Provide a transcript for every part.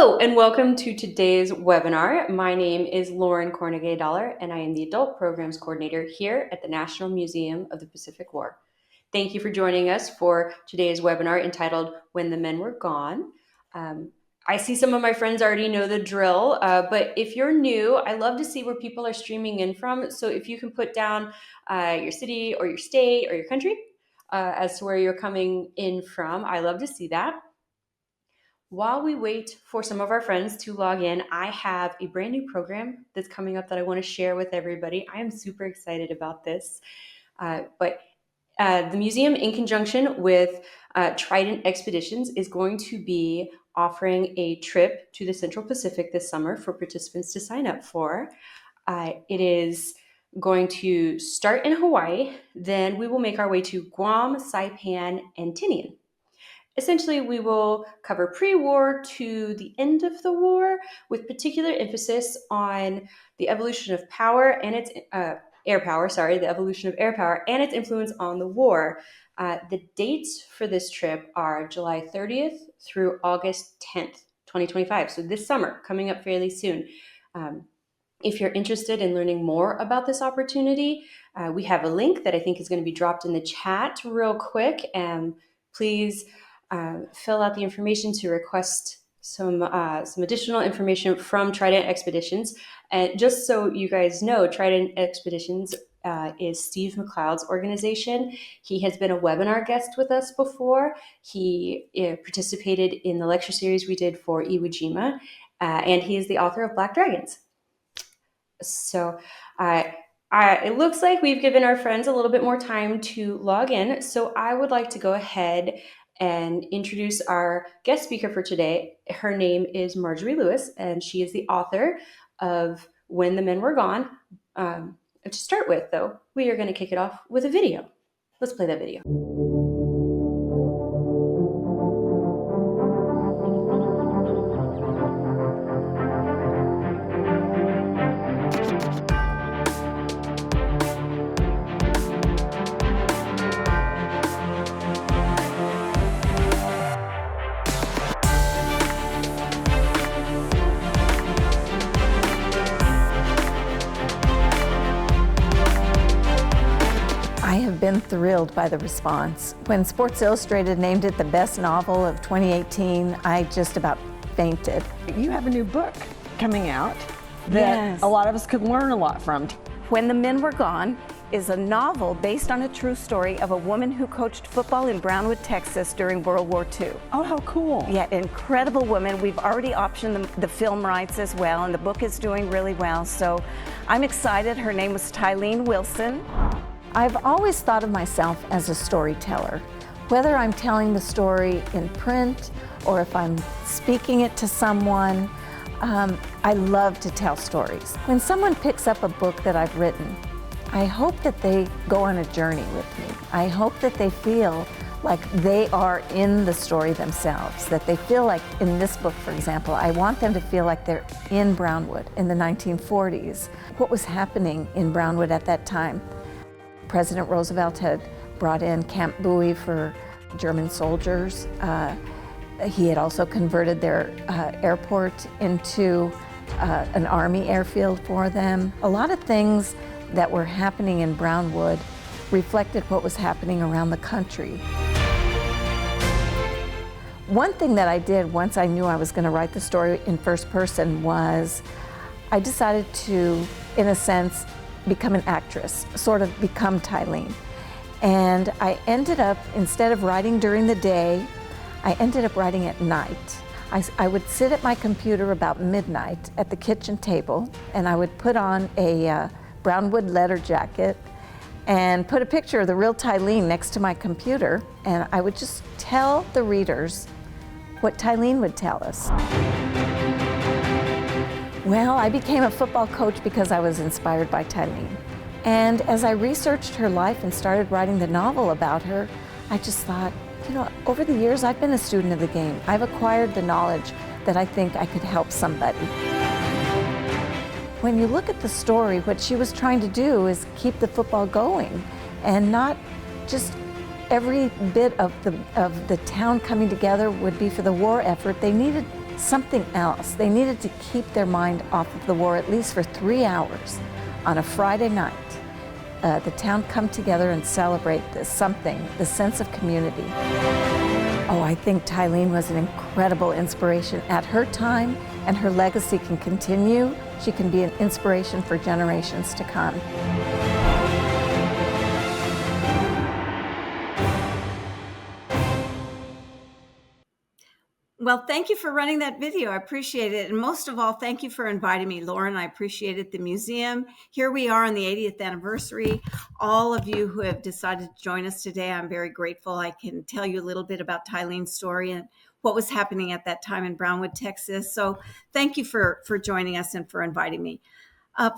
Hello and welcome to today's webinar. My name is Lauren Cornegay-Dollar and I am the Adult Programs Coordinator here at the National Museum of the Pacific War. Thank you for joining us for today's webinar entitled When the Men Were Gone. I see some of my friends already know the drill, but if you're new, I love to see where people are streaming in from. So if you can put down your city or your state or your country as to where you're coming in from, I love to see that. While we wait for some of our friends to log in, I have a brand new program that's coming up that I want to share with everybody. I am super excited about this. But the museum, in conjunction with Trident Expeditions, is going to be offering a trip to the Central Pacific this summer for participants to sign up for. It is going to start in Hawaii, then we will make our way to Guam, Saipan, and Tinian. Essentially, we will cover pre-war to the end of the war, with particular emphasis on the evolution of power and its the evolution of air power and its influence on the war. The dates for this trip are July 30th through August 10th, 2025. So this summer, coming up fairly soon. If you're interested in learning more about this opportunity, we have a link that I think is going to be dropped in the chat real quick. And please fill out the information to request some additional information from Trident Expeditions. And just so you guys know, Trident Expeditions is Steve McLeod's organization. He has been a webinar guest with us before. He participated in the lecture series we did for Iwo Jima, and he is the author of Black Dragons. So it looks like we've given our friends a little bit more time to log in. So I would like to go ahead and introduce our guest speaker for today. Her name is Marjorie Lewis, and she is the author of When the Men Were Gone. To start with, though, we are going to kick it off with a video. Let's play that video. I have been thrilled by the response. When Sports Illustrated named it the best novel of 2018, I just about fainted. You have a new book coming out that a lot of us could learn a lot from. When the Men Were Gone is a novel based on a true story of a woman who coached football in Brownwood, Texas during World War II. Oh, how cool. Yeah, incredible woman. We've already optioned the film rights as well, and the book is doing really well. So I'm excited. Her name was Tylene Wilson. I've always thought of myself as a storyteller. Whether I'm telling the story in print or if I'm speaking it to someone, I love to tell stories. When someone picks up a book that I've written, I hope that they go on a journey with me. I hope that they feel like they are in the story themselves, that they feel like in this book, for example, I want them to feel like they're in Brownwood in the 1940s. What was happening in Brownwood at that time? President Roosevelt had brought in Camp Bowie for German soldiers. He had also converted their airport into an army airfield for them. A lot of things that were happening in Brownwood reflected what was happening around the country. One thing that I did once I knew I was going to write the story in first person was I decided to, in a sense, become an actress, sort of become Tylene. And I ended up, instead of writing during the day, I ended up writing at night. I would sit at my computer about midnight at the kitchen table, and I would put on a Brownwood leather jacket and put a picture of the real Tylene next to my computer, and I would just tell the readers what Tylene would tell us. Well, I became a football coach because I was inspired by Tylene. And as I researched her life and started writing the novel about her, I just thought, you know, over the years I've been a student of the game. I've acquired the knowledge that I think I could help somebody. When you look at the story, what she was trying to do is keep the football going and not just every bit of the town coming together would be for the war effort. They needed something else. They needed to keep their mind off of the war, at least for 3 hours on a Friday night. The town come together and celebrate the sense of community. Oh, I think Tylene was an incredible inspiration at her time, and her legacy can continue. She can be an inspiration for generations to come. Well, thank you for running that video. I appreciate it. And most of all, thank you for inviting me, Lauren. I appreciate it. The museum. Here we are on the 80th anniversary. All of you who have decided to join us today, I'm very grateful. I can tell you a little bit about Tylene's story and what was happening at that time in Brownwood, Texas. So thank you for joining us and for inviting me.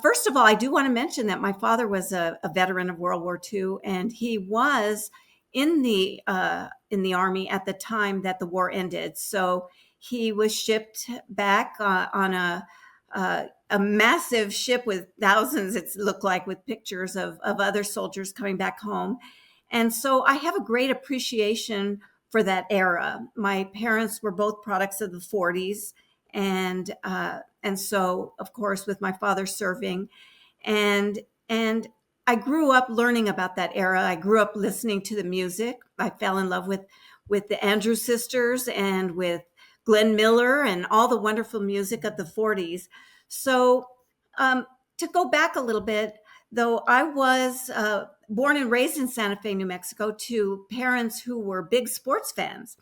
First of all, I do want to mention that my father was a veteran of World War II, and he was in the Army at the time that the war ended. So he was shipped back on a massive ship with thousands, it looked like, with pictures of other soldiers coming back home. And so I have a great appreciation for that era. My parents were both products of the 40s. And so, of course, with my father serving, and I grew up learning about that era. I grew up listening to the music. I fell in love with the Andrews Sisters and with Glenn Miller and all the wonderful music of the 40s. So to go back a little bit, though, I was born and raised in Santa Fe, New Mexico, to parents who were big sports fans.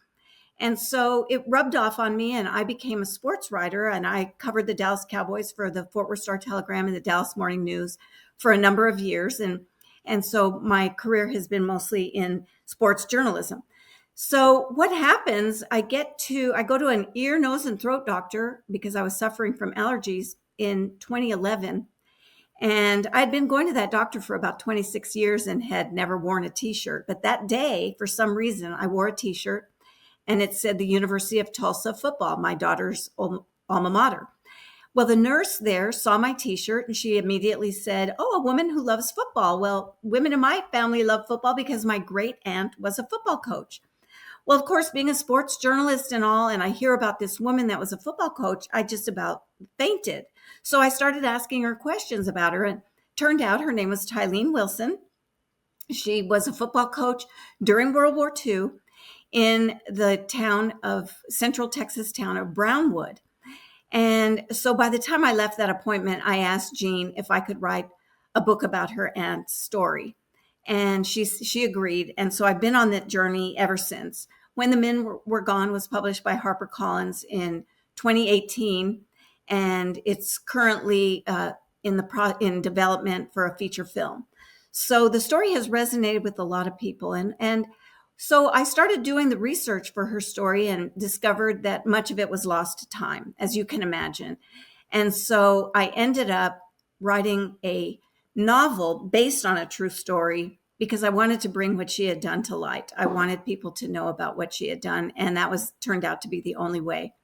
And so it rubbed off on me, and I became a sports writer, and I covered the Dallas Cowboys for the Fort Worth Star-Telegram and the Dallas Morning News for a number of years. And so my career has been mostly in sports journalism. So what happens, I go to an ear, nose, and throat doctor because I was suffering from allergies in 2011. And I'd been going to that doctor for about 26 years and had never worn a t-shirt. But that day, for some reason, I wore a t-shirt, and it said the University of Tulsa football, my daughter's alma mater. Well, the nurse there saw my t-shirt and she immediately said, "Oh, a woman who loves football." Well, women in my family love football because my great aunt was a football coach. Well, of course, being a sports journalist and all, and I hear about this woman that was a football coach, I just about fainted. So I started asking her questions about her, and turned out her name was Tylene Wilson. She was a football coach during World War II in the central Texas town of Brownwood. And so by the time I left that appointment, I asked Jean if I could write a book about her aunt's story. And she agreed. And so I've been on that journey ever since. When the Men Were Gone was published by HarperCollins in 2018. And it's currently in development for a feature film. So the story has resonated with a lot of people. And so I started doing the research for her story and discovered that much of it was lost to time, as you can imagine. And so I ended up writing a novel based on a true story because I wanted to bring what she had done to light. I wanted people to know about what she had done, and that turned out to be the only way.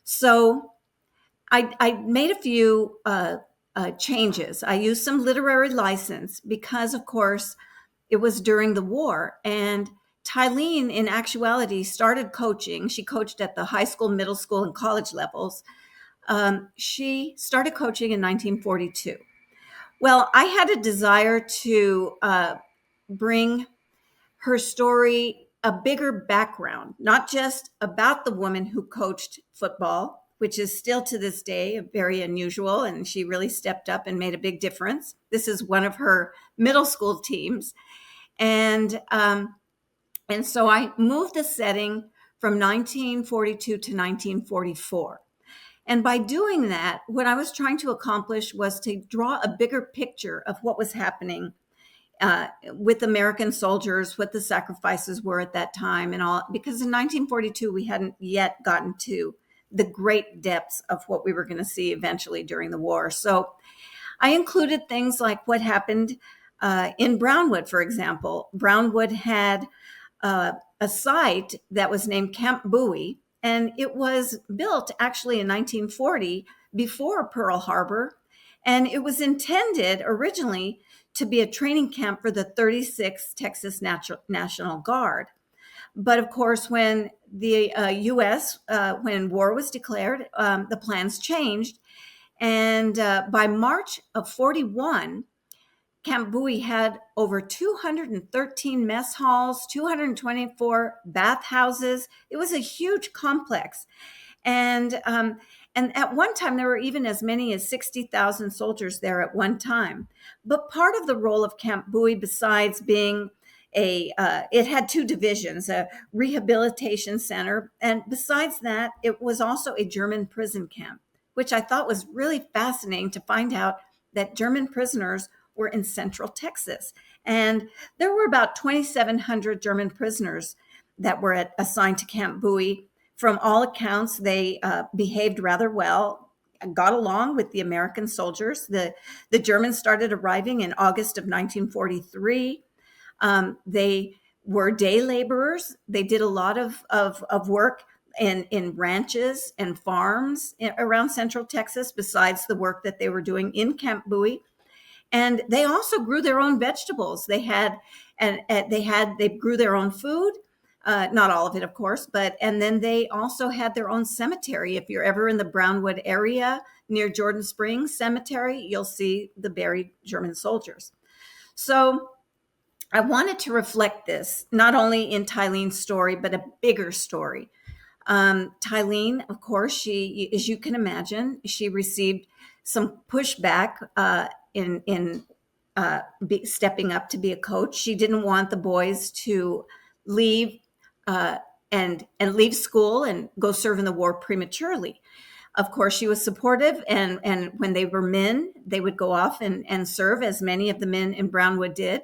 So I made a few changes. I used some literary license because, of course, it was during the war, and Tylene, in actuality, started coaching. She coached at the high school, middle school, and college levels. She started coaching in 1942. Well, I had a desire to bring her story a bigger background, not just about the woman who coached football, which is still to this day very unusual, and she really stepped up and made a big difference. This is one of her middle school teams. And so I moved the setting from 1942 to 1944. And by doing that, what I was trying to accomplish was to draw a bigger picture of what was happening with American soldiers, what the sacrifices were at that time and all, because in 1942, we hadn't yet gotten to the great depths of what we were going to see eventually during the war. So I included things like what happened in Brownwood, for example. Brownwood had a site that was named Camp Bowie, and it was built actually in 1940 before Pearl Harbor, and it was intended originally to be a training camp for the 36th Texas National Guard. But of course, when the U.S., when war was declared, the plans changed. And by March of 41, Camp Bowie had over 213 mess halls, 224 bathhouses. It was a huge complex. And at one time, there were even as many as 60,000 soldiers there at one time. But part of the role of Camp Bowie, besides being it had two divisions, a rehabilitation center. And besides that, it was also a German prison camp, which I thought was really fascinating to find out that German prisoners were in Central Texas. And there were about 2,700 German prisoners that were assigned to Camp Bowie. From all accounts, they behaved rather well, got along with the American soldiers. The Germans started arriving in August of 1943. They were day laborers. They did a lot of work in ranches and farms around Central Texas, besides the work that they were doing in Camp Bowie. And they also grew their own vegetables. They grew their own food. Not all of it, of course, and then they also had their own cemetery. If you're ever in the Brownwood area near Jordan Springs Cemetery, you'll see the buried German soldiers. So I wanted to reflect this, not only in Tylene's story, but a bigger story. Tylene, of course, she, as you can imagine, she received some pushback in stepping up to be a coach. She didn't want the boys to leave and leave school and go serve in the war prematurely. Of course, she was supportive, and when they were men, they would go off and serve, as many of the men in Brownwood did.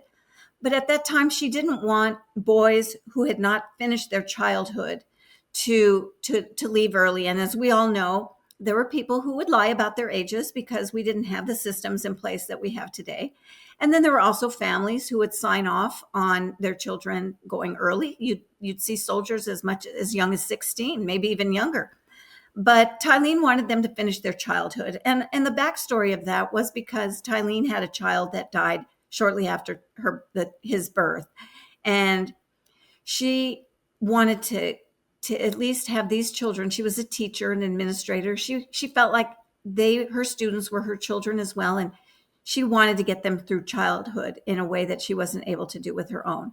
But at that time, she didn't want boys who had not finished their childhood to leave early. And as we all know, there were people who would lie about their ages because we didn't have the systems in place that we have today. And then there were also families who would sign off on their children going early. You'd see soldiers as young as 16, maybe even younger. But Tylene wanted them to finish their childhood. And the backstory of that was because Tylene had a child that died shortly after his birth. And she wanted to at least have these children. She was a teacher and administrator. She felt like her students were her children as well. And she wanted to get them through childhood in a way that she wasn't able to do with her own.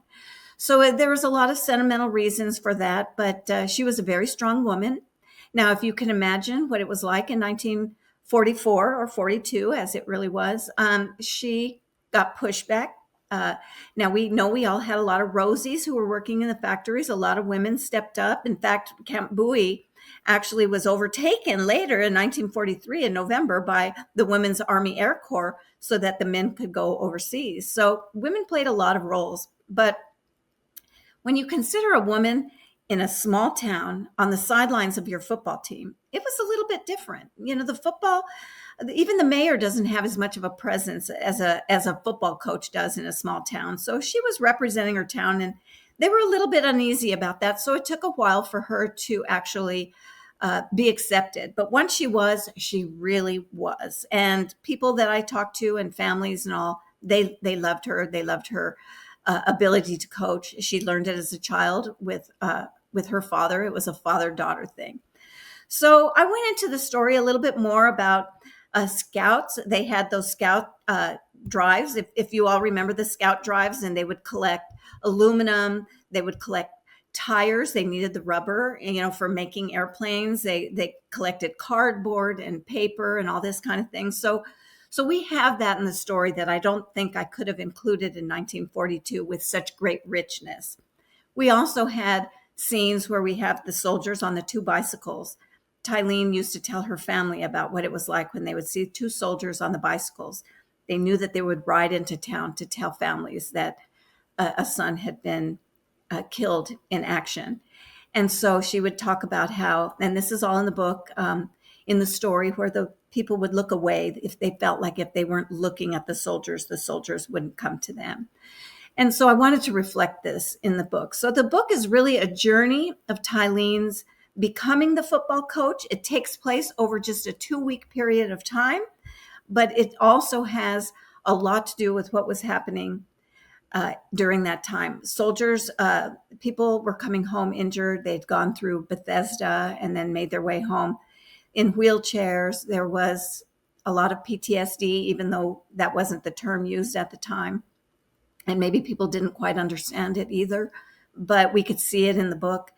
So there was a lot of sentimental reasons for that, but she was a very strong woman. Now, if you can imagine what it was like in 1944 or 42, as it really was, she got pushback. Now, we know we all had a lot of Rosies who were working in the factories. A lot of women stepped up. In fact, Camp Bowie actually was overtaken later in 1943 in November by the Women's Army Air Corps so that the men could go overseas. So women played a lot of roles. But when you consider a woman in a small town on the sidelines of your football team, it was a little bit different. You know, the football, even the mayor doesn't have as much of a presence as a football coach does in a small town. So she was representing her town, and they were a little bit uneasy about that. So it took a while for her to actually be accepted. But once she really was. And people that I talked to and families and all, they loved her. They loved her ability to coach. She learned it as a child with her father. It was a father-daughter thing. So I went into the story a little bit more about scouts. They had those scout drives. If you all remember the scout drives, and they would collect aluminum. They would collect tires. They needed the rubber, for making airplanes. They collected cardboard and paper and all this kind of thing. So we have that in the story that I don't think I could have included in 1942 with such great richness. We also had scenes where we have the soldiers on the two bicycles. Tylene used to tell her family about what it was like when they would see two soldiers on the bicycles. They knew that they would ride into town to tell families that a son had been killed in action. And so she would talk about how, and this is all in the book, in the story, where the people would look away if they felt like if they weren't looking at the soldiers wouldn't come to them. And so I wanted to reflect this in the book. So the book is really a journey of Tylene's becoming the football coach. It takes place over just a 2-week period of time, but it also has a lot to do with what was happening during that time. Soldiers, people were coming home injured. They'd gone through Bethesda and then made their way home in wheelchairs. There was a lot of PTSD, even though that wasn't the term used at the time. And maybe people didn't quite understand it either, but we could see it in the book.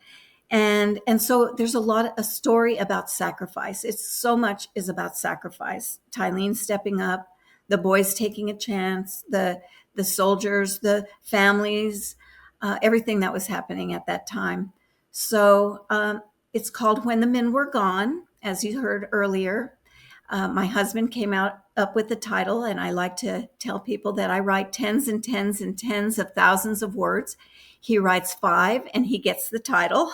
And so there's a story about sacrifice. It's so much is about sacrifice. Tylene stepping up, the boys taking a chance, the soldiers, the families, everything that was happening at that time. So it's called When the Men Were Gone, as you heard earlier. My husband came up with the title, and I like to tell people that I write tens and tens and tens of thousands of words. He writes 5 and he gets the title.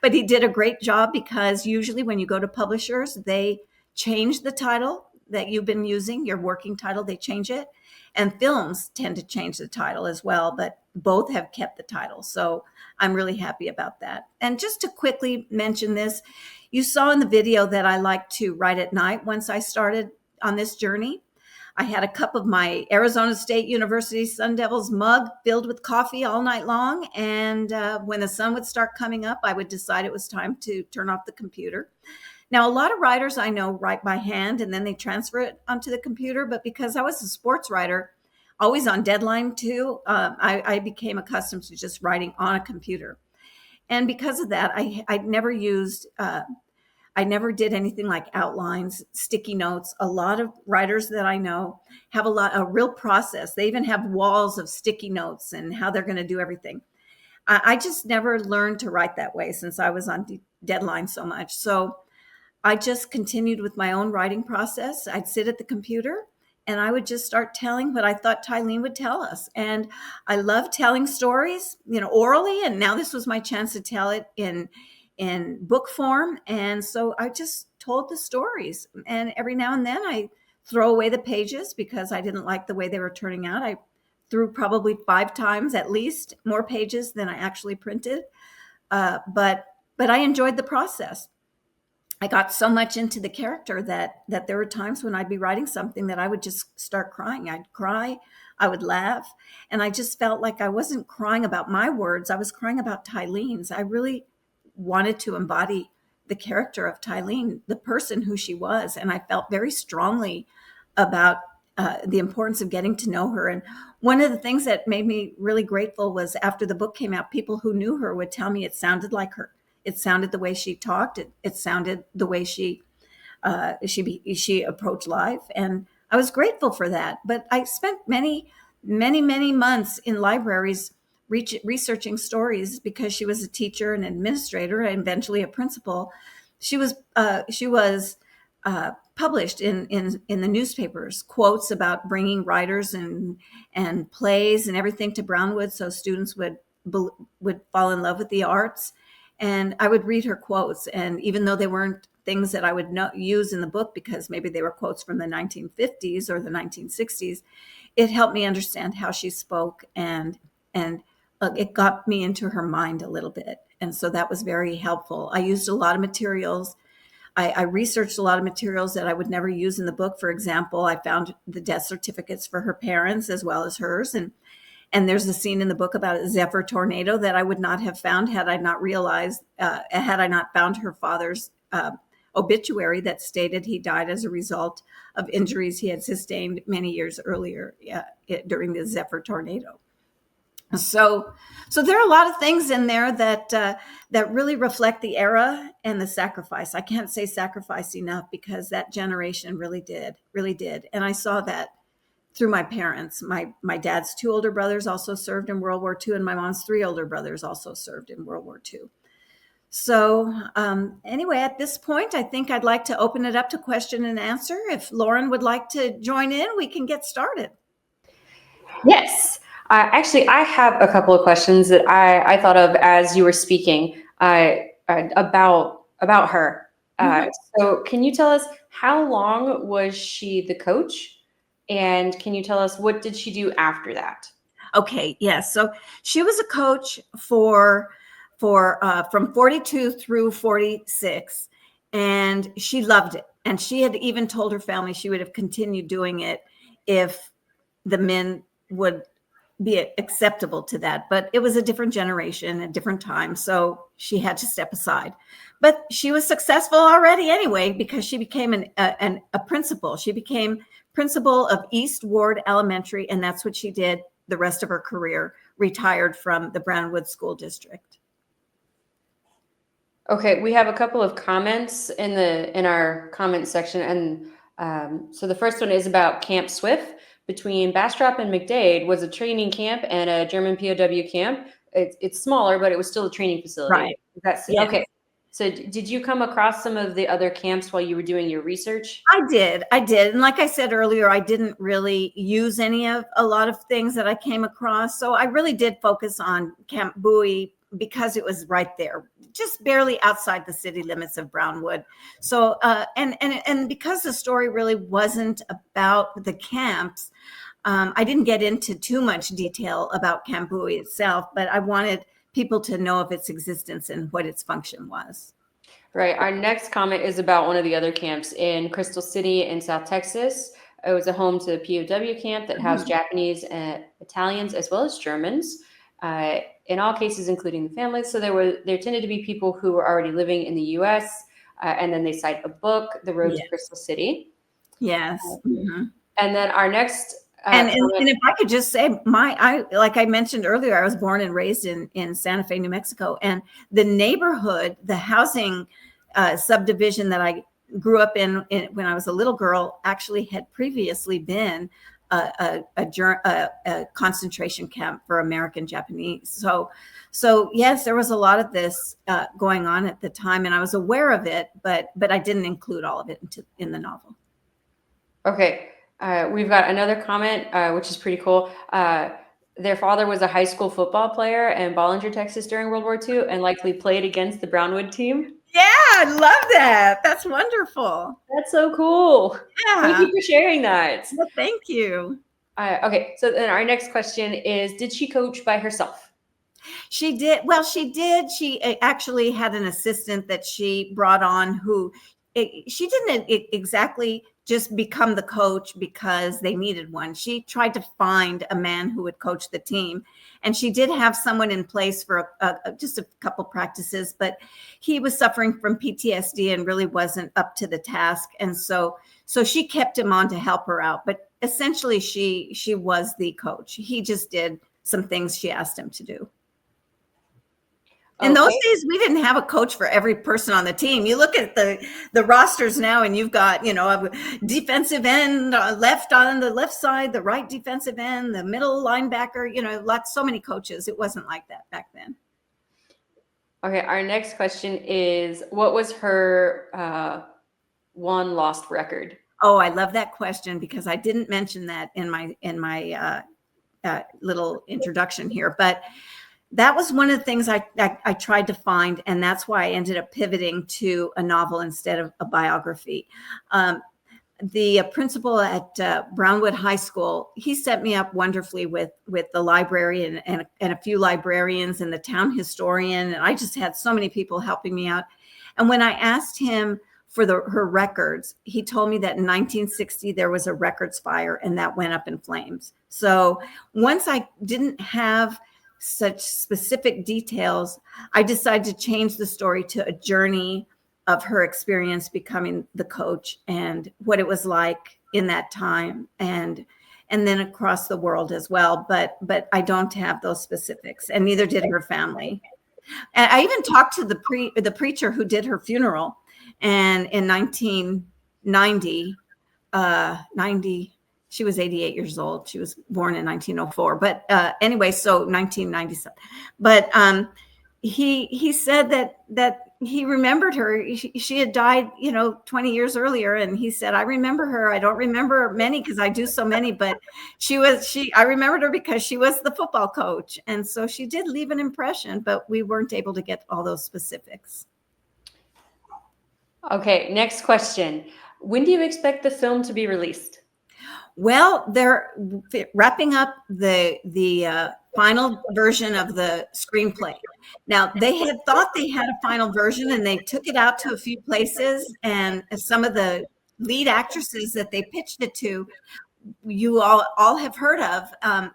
But he did a great job, because usually when you go to publishers, they change the title that you've been using, your working title, they change it. And films tend to change the title as well, but both have kept the title. So I'm really happy about that. And just to quickly mention this, you saw in the video that I like to write at night once I started on this journey. I had a cup of my Arizona State University Sun Devils mug filled with coffee all night long. And when the sun would start coming up, I would decide it was time to turn off the computer. Now, a lot of writers I know write by hand and then they transfer it onto the computer. But because I was a sports writer, always on deadline too, I became accustomed to just writing on a computer. And because of that, I never did anything like outlines, sticky notes. A lot of writers that I know have a real process. They even have walls of sticky notes and how they're going to do everything. I just never learned to write that way since I was on deadline so much. So I just continued with my own writing process. I'd sit at the computer and I would just start telling what I thought Tylene would tell us. And I love telling stories, orally. And now this was my chance to tell it in book form. And so I just told the stories. And every now and then I throw away the pages because I didn't like the way they were turning out. I threw probably 5 times at least more pages than I actually printed. But I enjoyed the process. I got so much into the character that there were times when I'd be writing something that I would just start crying. I'd cry, I would laugh, and I just felt like I wasn't crying about my words. I was crying about Tylene's. I really wanted to embody the character of Tylene, the person who she was, and I felt very strongly about the importance of getting to know her. And one of the things that made me really grateful was after the book came out, people who knew her would tell me it sounded like her. It sounded the way she talked. It sounded the way she approached life, and I was grateful for that. But I spent many months in libraries researching stories because she was a teacher, an administrator, and eventually a principal. She was published in the newspapers, quotes about bringing writers and plays and everything to Brownwood, so students would fall in love with the arts. And I would read her quotes. And even though they weren't things that I would use in the book because maybe they were quotes from the 1950s or the 1960s, it helped me understand how she spoke. And it got me into her mind a little bit. And so that was very helpful. I used a lot of materials. I researched a lot of materials that I would never use in the book. For example, I found the death certificates for her parents as well as hers. And there's a scene in the book about a Zephyr tornado that I would not have found had I not found her father's obituary that stated he died as a result of injuries he had sustained many years earlier during the Zephyr tornado. So there are a lot of things in there that really reflect the era and the sacrifice. I can't say sacrifice enough because that generation really did. And I saw that through my parents. My dad's 2 older brothers also served in World War II, and my mom's 3 older brothers also served in World War II. So anyway, at this point, I think I'd like to open it up to question and answer. If Lauren would like to join in, we can get started. Yes. Actually, I have a couple of questions that I thought of as you were speaking about her. So can you tell us how long was she the coach? And can you tell us what did she do after that? Okay, yes. So she was a coach for from 42 through 46, and she loved it. And she had even told her family she would have continued doing it if the men would be acceptable to that. But it was a different generation, a different time, so she had to step aside. But she was successful already anyway, because she became a principal. She became principal of East Ward Elementary, and that's what she did the rest of her career, retired from the Brownwood School District. Okay, we have a couple of comments in our comment section, and so the first one is about Camp Swift. Between Bastrop and McDade was a training camp and a German POW camp. It's smaller, but it was still a training facility. Right. That's Yes. okay. So did you come across some of the other camps while you were doing your research? I did. And like I said earlier, I didn't really use a lot of things that I came across. So I really did focus on Camp Bowie because it was right there, just barely outside the city limits of Brownwood. So, and because the story really wasn't about the camps, I didn't get into too much detail about Camp Bowie itself, but I wanted people to know of its existence and what its function was. Right. Our next comment is about one of the other camps in Crystal City in South Texas. It was a home to the POW camp that housed Japanese and Italians as well as Germans, in all cases, including the families. So there tended to be people who were already living in the U.S., and then they cite a book, The Road to Crystal City. Yes. And then our next and if I could just say, like I mentioned earlier, I was born and raised in Santa Fe, New Mexico, and the neighborhood, the housing subdivision that I grew up in when I was a little girl, actually had previously been a concentration camp for American Japanese. So yes, there was a lot of this going on at the time, and I was aware of it, but I didn't include all of it in the novel. Okay. We've got another comment, which is pretty cool. Their father was a high school football player in Bollinger, Texas during World War II, and likely played against the Brownwood team. Yeah, I love that. That's wonderful. That's so cool. Yeah. Thank you for sharing that. Well, thank you. Okay, so then our next question is, did she coach by herself? She did. Well, she did. She actually had an assistant that she brought on she didn't exactly just become the coach because they needed one. She tried to find a man who would coach the team. And she did have someone in place for just a couple practices, but he was suffering from PTSD and really wasn't up to the task. And so she kept him on to help her out. But essentially, she was the coach. He just did some things she asked him to do. In those days, we didn't have a coach for every person on the team. You look at the rosters now, and you've got, a defensive end left on the left side, the right defensive end, the middle linebacker, so many coaches. It wasn't like that back then. Okay, our next question is, what was her one lost record? Oh, I love that question because I didn't mention that in my little introduction here, but that was one of the things I tried to find, and that's why I ended up pivoting to a novel instead of a biography. The principal at Brownwood High School, he set me up wonderfully with the library and a few librarians and the town historian, and I just had so many people helping me out. And when I asked him for her records, he told me that in 1960 there was a records fire, and that went up in flames. So once I didn't have such specific details, I decided to change the story to a journey of her experience becoming the coach and what it was like in that time and then across the world as well. But I don't have those specifics, and neither did her family. And I even talked to the preacher who did her funeral, and in 1990, she was 88 years old. She was born in 1904. But anyway, so 1997. But he said that he remembered her. She had died, 20 years earlier. And he said, I remember her. I don't remember many because I do so many, but I remembered her because she was the football coach. And so she did leave an impression, but we weren't able to get all those specifics. Okay, next question. When do you expect the film to be released? Well, they're wrapping up the final version of the screenplay. Now, they had thought they had a final version, and they took it out to a few places, and some of the lead actresses that they pitched it to you all have heard of,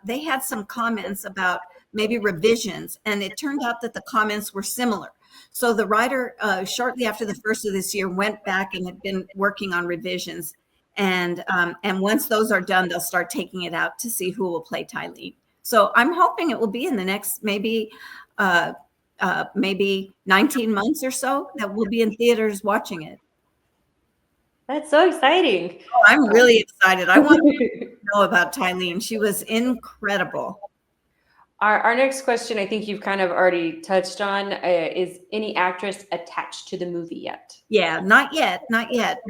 they had some comments about maybe revisions, and it turned out that the comments were similar. So the writer, shortly after the first of this year, went back and had been working on revisions. And once those are done, they'll start taking it out to see who will play Tylene. So I'm hoping it will be in the next maybe 19 months or so that we'll be in theaters watching it. That's so exciting. Oh, I'm really excited. I want to know about Tylene. She was incredible. Our next question, I think you've kind of already touched on, is any actress attached to the movie yet? Yeah, not yet.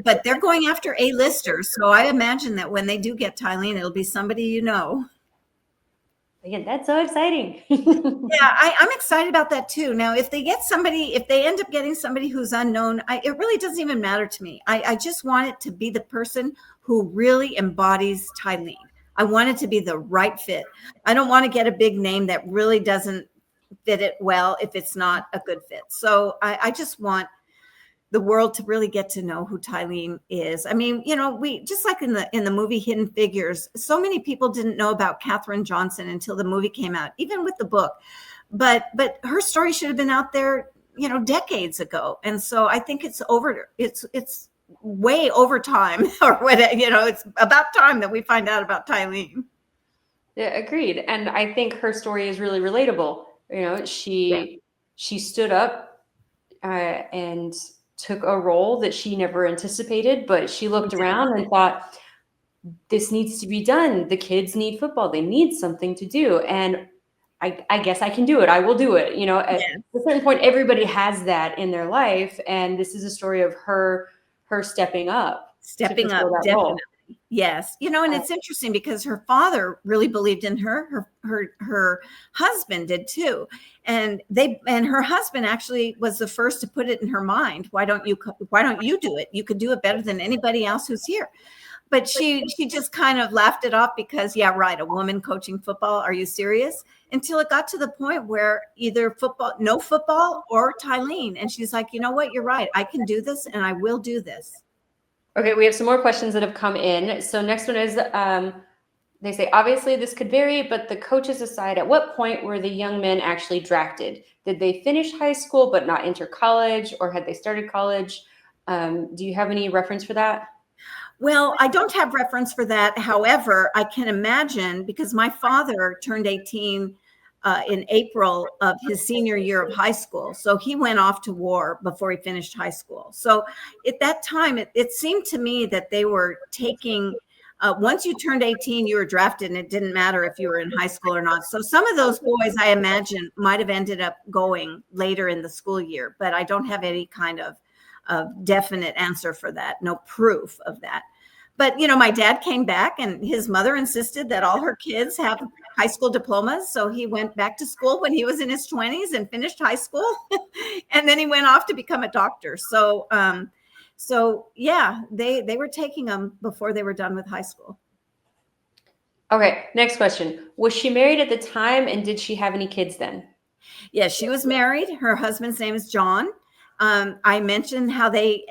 But they're going after A-listers. So I imagine that when they do get Tylene, it'll be somebody you know. Again, that's so exciting. Yeah, I'm excited about that too. Now, if they end up getting somebody who's unknown, it really doesn't even matter to me. I just want it to be the person who really embodies Tylene. I want it to be the right fit. I don't want to get a big name that really doesn't fit it well if it's not a good fit. So I just want the world to really get to know who Tylene is. I mean, we just like in the movie Hidden Figures, so many people didn't know about Katherine Johnson until the movie came out, even with the book. But her story should have been out there, decades ago. And so I think it's way over time, or whatever. It's about time that we find out about Tylene. Yeah, agreed. And I think her story is really relatable. She stood up and took a role that she never anticipated, but she looked around and thought, this needs to be done. The kids need football. They need something to do. And I guess I can do it. I will do it. At a certain point, everybody has that in their life. And this is a story of her stepping up. Definitely. Yes. And it's interesting because her father really believed in her. Her husband did too. And her husband actually was the first to put it in her mind. Why don't you do it? You could do it better than anybody else who's here. But she just kind of laughed it off because, yeah, right. A woman coaching football. Are you serious? Until it got to the point where either no football or Tylene. And she's like, you know what? You're right. I can do this and I will do this. Okay, we have some more questions that have come in. So next one is, they say, obviously this could vary, but the coaches decide at what point were the young men actually drafted? Did they finish high school but not enter college, or had they started college? Do you have any reference for that? Well, I don't have reference for that. However, I can imagine, because my father turned 18 in April of his senior year of high school. So he went off to war before he finished high school. So at that time, it seemed to me that they were taking, once you turned 18, you were drafted, and it didn't matter if you were in high school or not. So some of those boys, I imagine, might have ended up going later in the school year, but I don't have any kind of definite answer for that. No proof of that. But, my dad came back, and his mother insisted that all her kids have high school diplomas. So he went back to school when he was in his 20s and finished high school. And then he went off to become a doctor. So yeah, they were taking them before they were done with high school. Okay, next question. Was she married at the time, and did she have any kids then? Yes, she was married. Her husband's name is John. I mentioned how they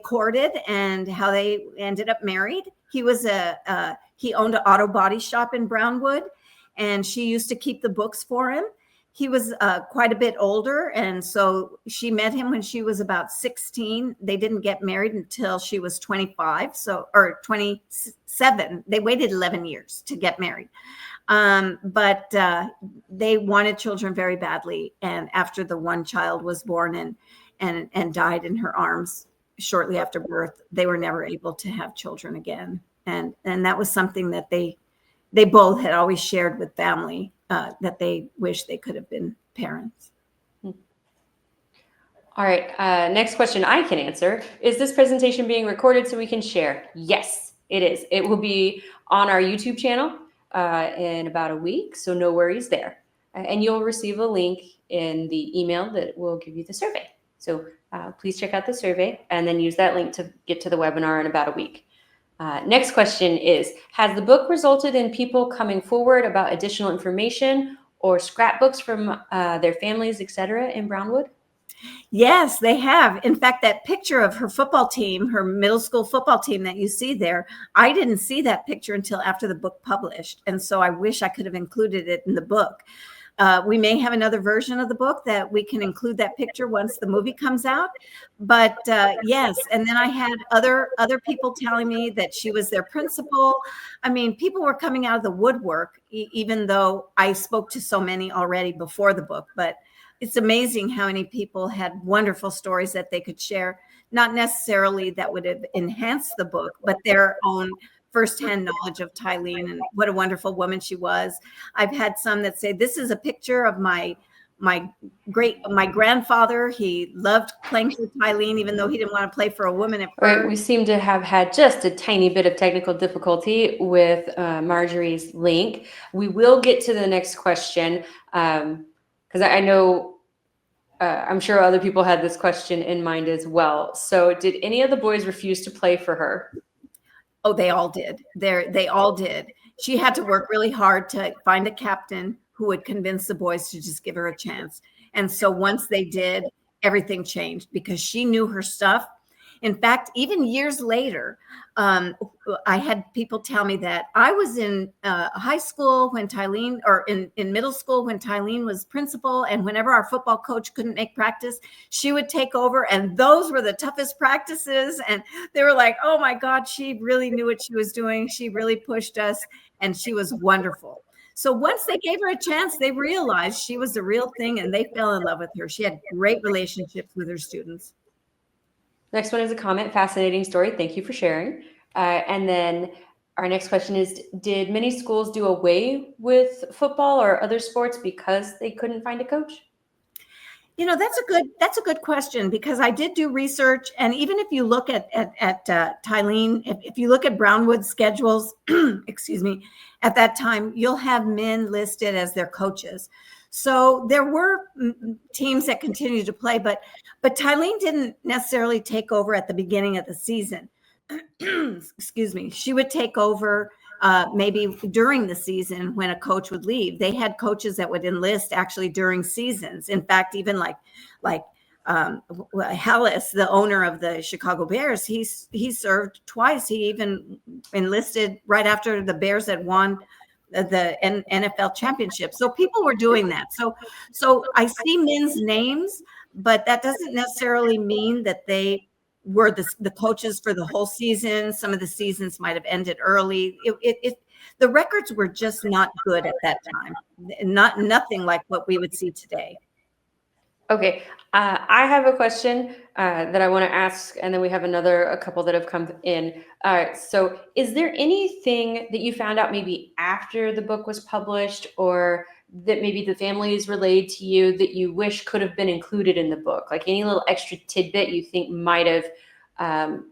courted and how they ended up married. He owned an auto body shop in Brownwood, and she used to keep the books for him. He was quite a bit older, and so she met him when she was about 16. They didn't get married until she was 25, or 27. They waited 11 years to get married. But they wanted children very badly. And after the one child was born and died in her arms shortly after birth, they were never able to have children again. And that was something that they both had always shared with family, that they wish they could have been parents. All right. Next question I can answer. Is this presentation being recorded so we can share? Yes, it is. It will be on our YouTube channel in about a week, so no worries there. And you'll receive a link in the email that will give you the survey. So please check out the survey and then use that link to get to the webinar in about a week. Next question is, has the book resulted in people coming forward about additional information or scrapbooks from their families, etc. in Brownwood? Yes, they have. In fact, that picture of her football team, her middle school football team that you see there, I didn't see that picture until after the book published. And so I wish I could have included it in the book. We may have another version of the book that we can include that picture once the movie comes out. But yes, and then I had other people telling me that she was their principal. I mean, people were coming out of the woodwork, even though I spoke to so many already before the book. But it's amazing how many people had wonderful stories that they could share, not necessarily that would have enhanced the book, but their own firsthand knowledge of Tylene and what a wonderful woman she was. I've had some that say, this is a picture of my grandfather. He loved playing for Tylene, even though he didn't want to play for a woman at first. Right, we seem to have had just a tiny bit of technical difficulty with Marjorie's link. We will get to the next question because I know I'm sure other people had this question in mind as well. So did any of the boys refuse to play for her? Oh, they all did. They all did. She had to work really hard to find a captain who would convince the boys to just give her a chance. And so once they did, everything changed because she knew her stuff. In fact, even years later, I had people tell me that I was in high school when Tylene, or in middle school when Tylene was principal, and whenever our football coach couldn't make practice, she would take over, and those were the toughest practices. And they were like, oh my God, she really knew what she was doing. She really pushed us, and she was wonderful. So once they gave her a chance, they realized she was the real thing, and they fell in love with her. She had great relationships with her students. Next one is a comment. Fascinating story. Thank you for sharing. And then our next question is, did many schools do away with football or other sports because they couldn't find a coach? You know, that's a good question, because I did do research. And even if you look at Tylene, if you look at Brownwood's schedules, excuse me, at that time, you'll have men listed as their coaches. So there were teams that continued to play, but Tylene didn't necessarily take over at the beginning of the season. Excuse me. She would take over maybe during the season when a coach would leave. They had coaches that would enlist actually during seasons. In fact, even like Hellis, the owner of the Chicago Bears, he served twice. He even enlisted right after the Bears had won the NFL championship. So people were doing that. So I see men's names, but that doesn't necessarily mean that they were the coaches for the whole season. Some of the seasons might have ended early. The records were just not good at that time. Nothing like what we would see today. Okay, I have a question that I want to ask, and then we have a couple that have come in. So is there anything that you found out maybe after the book was published, or that maybe the families relayed to you that you wish could have been included in the book? Like any little extra tidbit you think might have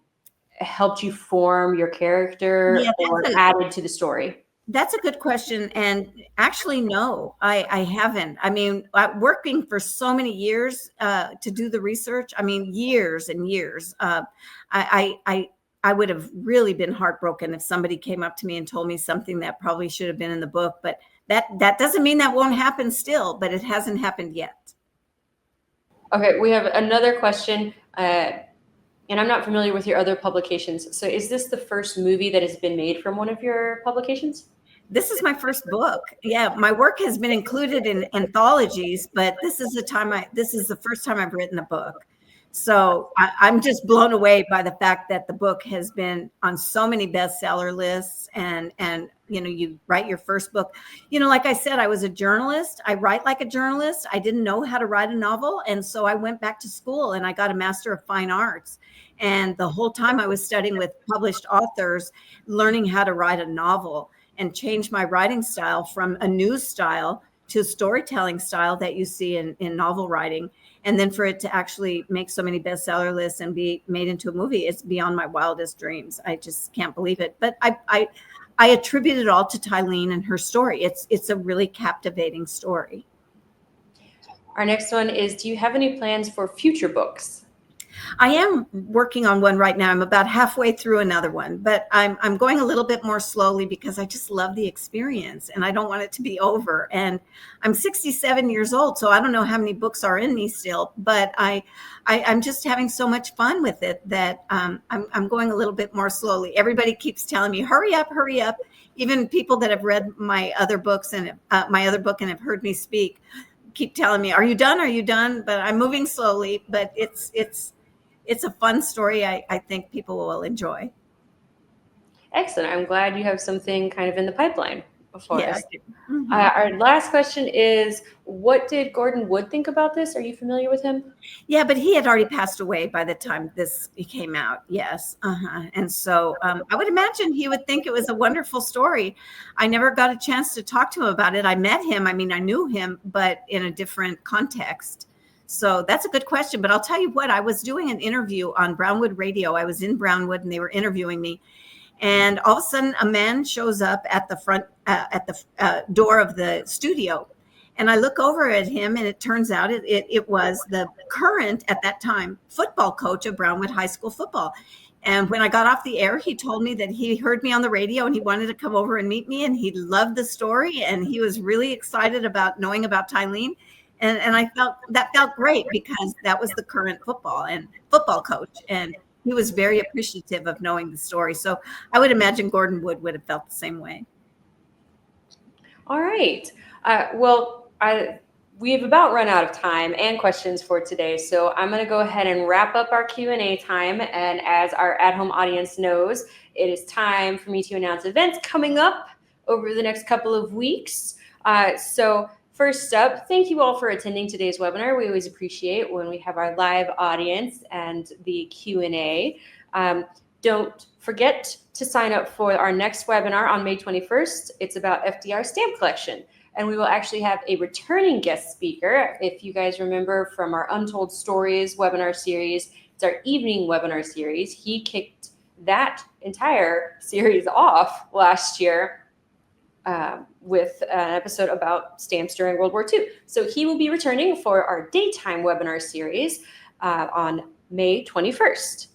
helped you form your character or added to the story? That's a good question. And actually, no, I haven't. I mean, working for so many years to do the research, I mean, years and years, I would have really been heartbroken if somebody came up to me and told me something that probably should have been in the book. But that doesn't mean that won't happen still, but it hasn't happened yet. Okay, we have another question. And I'm not familiar with your other publications. So is this the first movie that has been made from one of your publications? This is my first book. Yeah, my work has been included in anthologies, but this is the first time I've written a book. So I'm just blown away by the fact that the book has been on so many bestseller lists, and you know, you write your first book. You know, like I said, I was a journalist. I write like a journalist. I didn't know how to write a novel, and so I went back to school and I got a Master of Fine Arts. And the whole time I was studying with published authors, learning how to write a novel, and changed my writing style from a news style to a storytelling style that you see in novel writing. And then for it to actually make so many bestseller lists and be made into a movie, it's beyond my wildest dreams. I just can't believe it. But I attribute it all to Tylene and her story. It's a really captivating story. Our next one is, do you have any plans for future books? I am working on one right now. I'm about halfway through another one, but I'm going a little bit more slowly because I just love the experience and I don't want it to be over. And I'm 67 years old, so I don't know how many books are in me still, but I'm just having so much fun with it that I'm going a little bit more slowly. Everybody keeps telling me, hurry up, hurry up. Even people that have read my other books and my other book and have heard me speak keep telling me, are you done? Are you done? But I'm moving slowly, but it's a fun story. I think people will enjoy. Excellent. I'm glad you have something kind of in the pipeline for Yeah. us. Mhm. Our last question is, what did Gordon Wood think about this? Are you familiar with him? Yeah, but he had already passed away by the time this came out. Yes. And so I would imagine he would think it was a wonderful story. I never got a chance to talk to him about it. I met him. I mean, I knew him, but in a different context. So that's a good question. But I'll tell you what, I was doing an interview on Brownwood Radio. I was in Brownwood and they were interviewing me. And all of a sudden, a man shows up at the front, at the door of the studio. And I look over at him, and it turns out it was the current, at that time, football coach of Brownwood High School football. And when I got off the air, he told me that he heard me on the radio and he wanted to come over and meet me. And he loved the story. And he was really excited about knowing about Tylene. And I felt great because that was the current football coach. And he was very appreciative of knowing the story. So I would imagine Gordon would have felt the same way. All right. We've about run out of time and questions for today, so I'm going to go ahead and wrap up our Q&A time. And as our at-home audience knows, it is time for me to announce events coming up over the next couple of weeks. So first up, thank you all for attending today's webinar. We always appreciate when we have our live audience and the Q&A. Don't forget to sign up for our next webinar on May 21st. It's about FDR stamp collection. And we will actually have a returning guest speaker. If you guys remember from our Untold Stories webinar series, it's our evening webinar series. He kicked that entire series off last year with an episode about stamps during World War II. So he will be returning for our daytime webinar series on May 21st.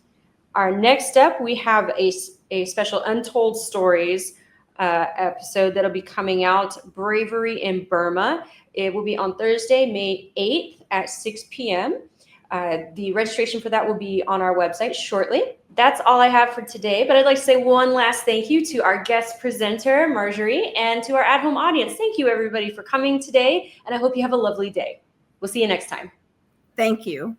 Our next up, we have a special Untold Stories episode that'll be coming out, Bravery in Burma. It will be on Thursday, May 8th at 6 p.m. The registration for that will be on our website shortly. That's all I have for today, but I'd like to say one last thank you to our guest presenter, Marjorie, and to our at-home audience. Thank you, everybody, for coming today, and I hope you have a lovely day. We'll see you next time. Thank you.